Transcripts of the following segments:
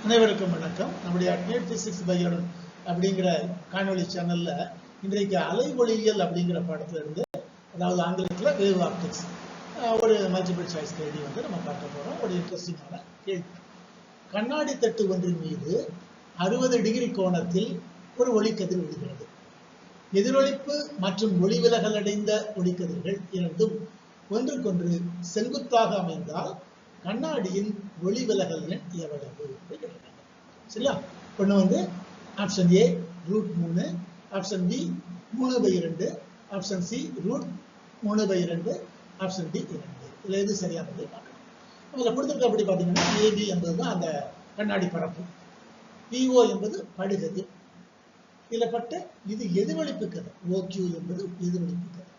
அனைவருக்கும் வணக்கம். நம்முடைய அட்னேட் பிசிக்ஸ் பையோடன் அப்படிங்கிற காணொலி சேனல்ல இன்றைக்கு அலை ஒளியியல் அப்படிங்கிற பாடத்துல இருந்து, அதாவது ஆங்கிலத்துல வேவ் ஆப்டிக்ஸ், ஒரு மல்டிபிள் சாய்ஸ் கேள்வி நம்ம பார்க்க போறோம். ஒரு இன்ட்ரெஸ்டிங்கான கேள்வி. கண்ணாடி தட்டு ஒன்றின் மீது 60 டிகிரி கோணத்தில் ஒரு ஒளிக்கதிர் விழுகிறது. எதிரொலிப்பு மற்றும் ஒளிவிலகல் அடைந்த ஒளிக்கதிர்கள் இரண்டும் ஒன்றுக்கொன்று செங்குத்தாக அமைந்தால் கண்ணாடியின் ஒளிவிலகல் எண் எவ்வளவு? சரியா? ஒண்ணு option A √3, option B 3/2, option C √3/2, option D 2. இதுல எது சரியானது பார்க்கலாம். அதுல கொடுத்திருக்க அப்படி பாத்தீங்கன்னா ஏபி என்பதுதான் அந்த கண்ணாடி பரப்பு, பிஓ என்பது படுகதிர், இதுல பட்டு இது எதிரொலிப்பு கதிர், ஓக்யூ என்பது எதிரொலிப்பு கதிர்.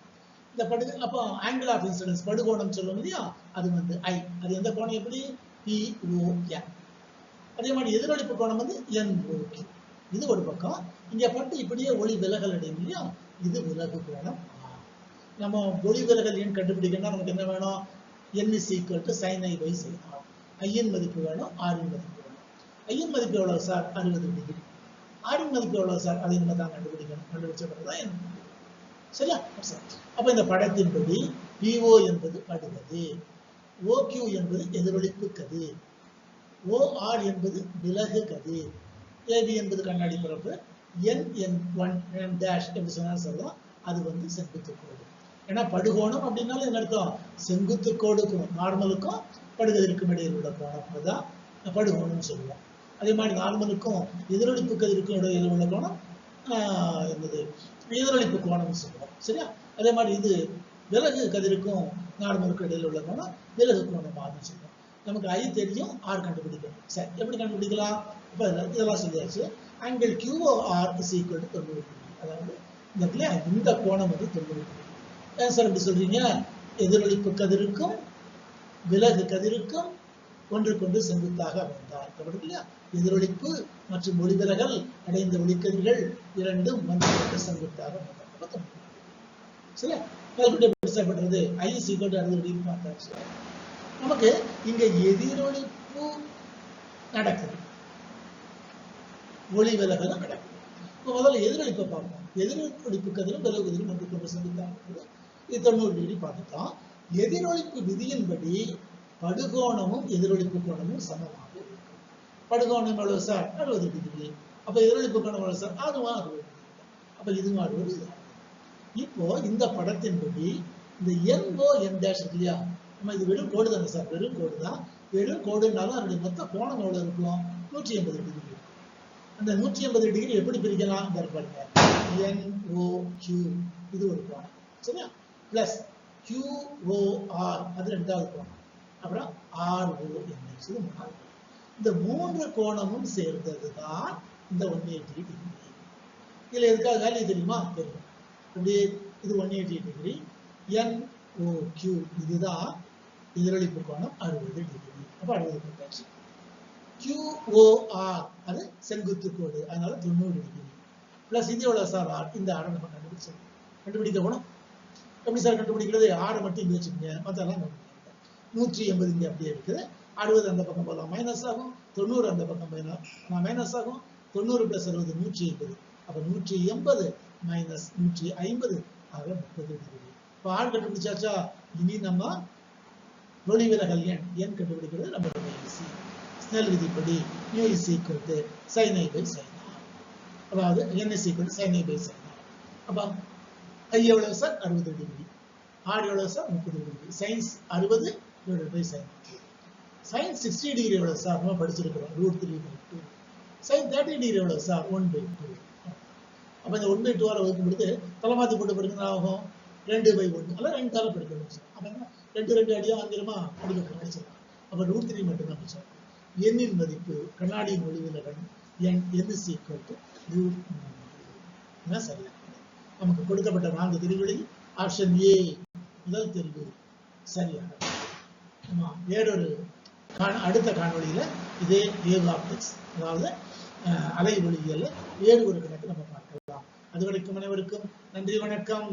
இந்த படு அப்போ ஆங்கிள் ஆஃப் இன்சிடென்ஸ் படுகோணம் சொல்லுவோம் இல்லையா, அது ஐ. அது எந்த கோணம்? எப்படி? பிஓஎன். அதே மாதிரி எதிரொலிப்பு கோணம் என்ஓக்யூ. இது ஒரு பக்கம். இங்க பட்டு இப்படியே ஒளி விலகல் அடையும் இல்லையா, இது விலகு கோணம். நம்ம ஒளி விலகல் எண் கண்டுபிடிக்கணும்னா நமக்கு என்ன வேணும்? n = sin i / sin r. ஐயின் மதிப்பு வேணும், ஆரின் மதிப்பு வேணும். ஐயின் மதிப்பு எவ்வளவு சார்? 60 டிகிரி. ஆரின் மதிப்பு எவ்வளவு சார்? அதை நம்ம தான் கண்டுபிடிக்கணும். கண்டுபிடிச்ச பிறகுதான் என்ன சரியா? அப்ப இந்த படத்தின்படி PO என்பது படுகதிர், OQ என்பது எதிரொலிப்பு கதிர், OR என்பது விலகு கதிர், AB என்பது கண்ணாடி பரப்பு, N1 என்று சொன்னா சொல்லலாம், அது செங்குத்து கோடு. ஏன்னா படுகோணம் அப்படின்னாலும் என்ன அர்த்தம்? செங்குத்து கோடுக்கும் நார்மலுக்கும் படுகதிருக்கும் இடையில் உள்ள கோணம், அதுதான் படுகோணம் சொல்லுவோம். அதே மாதிரி நார்மலுக்கும் எதிரொலிப்பு கதிருக்கும் இடையில் உள்ள கோணம் என்பது எதிரொலிப்பு கோணம் சொல்லுவோம். சரியா? அதே மாதிரி இது விலகு கதிருக்கும் நார்மலுக்கும் இடையில் உள்ள கோணம் விலகு கோணம் ஆகும் சொல்லுவோம். நமக்கு ஐ தெரியும், ஆர் கண்டுபிடிக்கணும். சரி, எப்படி கண்டுபிடிக்கலாம்? இப்ப இதெல்லாம் சொல்லியாச்சு. Angle QOR = 90 degree. அதாவது இந்த கோணம் 90 டிகிரி. ஏன் சார் எப்படி சொல்றீங்க? எதிரொலிப்பு கதிருக்கும் விலகு கதிருக்கும் ஒன்றுக்கொன்று செங்குத்தாக அமைந்தார். இல்லையா? எதிரொலிப்பு மற்றும் ஒளிவிலகல் அடைந்த ஒளிக்கதிர்கள் இரண்டும் ஒன்றுக்கொன்று செங்குத்தாக அமைந்தார். சரியா? பண்றது I = 60 டிகிரி பார்த்தாச்சு. நமக்கு இங்க எதிரொலிப்பு நடக்குது, ஒளி விலகலும் நடக்குது. முதல்ல எதிரொலிப்பை பார்ப்போம். எதிரொலிப்பு கதிரும் விலகு கதிரும் ஒன்றுக்கொன்று செங்குத்தாக இது 90 டிகிரி பார்த்துட்டோம். எதிரொலிப்பு விதியின்படி படுகோணமும் எதிரொலிப்பு கோணமும் சமமாக இருக்கு. படுகோணம் எவ்வளவு சார்? 60 டிகிரி. அப்ப எதிரொலிப்பு கோணம் எவ்வளவு சார்? அதுவும் 60 டிகிரி. அப்ப இதுவும் 60, இது. இப்போ இந்த படத்தின்படி இந்த NON' இருக்கு இல்லையா, நம்ம இது வெறும் கோடு தானே சார்? வெறும் கோடு தான். வெறும் கோடுனாலும் அதனுடைய மொத்த கோணம் எவ்வளவு இருக்கும்? 180 டிகிரி. அந்த 180 டிகிரி எப்படி பிரிக்கலாம் பாருங்க. NOQ இது ஒரு கோணம், சரியா? பிளஸ் QOR அது ரெண்டாவது கோணம், அப்புறம் RONH இது மூணாவது. இந்த மூன்று கோணமும் சேர்ந்ததுதான் இந்த 180 டிகிரி. இதுல எதுக்காக வேல்யூ தெரியுமா? தெரியும். அப்படியே இது 180 டிகிரி. NOQ இதுதான் எதிரொலிப்பு கோணம் 60 டிகிரி. அப்ப 60 போட்டாச்சு. QOR அது செங்குத்து கோடு, அதனால 90 டிகிரி. பிளஸ் இது எவ்வளவு சார்? இந்த ஆரை நம்ம கண்டுபிடிக்க போனோம். எப்படி சார் கண்டுபிடிக்கிறது? ஆரை மட்டும் இங்க வச்சுக்கோங்க, மத்தெல்லாம் 180 இங்க அப்படியே இருக்குது. 60 அந்த பக்கம் போகலாம், மைனஸ் ஆகும். 90 அந்த பக்கம் மைனஸ் ஆகும். 90 + 60 180. அப்ப 180 - 150 ஆக 30 டிகிரி. இப்ப ஆர் கண்டுபிடிச்சாச்சா? இனி நம்ம ஒளி விலகல் எண் கண்டுபிடிக்கிறது நம்மளுடைய ஈஸி. ஸ்னெல் விதிப்படி μ = sin i / sin r. அதாவது n = sin i / sin r. அப்ப I எவ்வளவு சார்? 60 டிகிரி. ஆர் எவ்வளவு sir? 30 degree. sin 60 / sin r. sin 60 degree எவ்வளவு சார்? நம்ம படிச்சிருக்கிறோம், √3/2. sin 30 டிகிரி எவ்வளவு சார்? 1/2. அப்ப இந்த 1/2 ஆல வகுக்கும் பொழுது தலைமாத்தி போட்டு படிக்கணும் ஆகும் 2/1. அல்ல 2 ஆல படிக்கணும் சார். அப்ப 2 அடியா ஆங்கிலமா அடிச்சிடலாம். அப்ப √3 மட்டும் தான் படிச்சோம். எண்ணின் மதிப்பு கண்ணாடியின் ஒளி விலகல் n = சரியா? நமக்கு கொடுக்கப்பட்ட 4 தெரிவுகளில் ஆப்ஷன் ஏ முதல் தெரிவு சரியான. வேறொரு அடுத்த காணொளியில இதே வேவ் ஆப்டிக்ஸ், அதாவது அலை ஒளியியல் வேறு ஒரு கணக்கு நம்ம பார்க்கலாம். அதுவரைக்கும் அனைவருக்கும் நன்றி, வணக்கம்.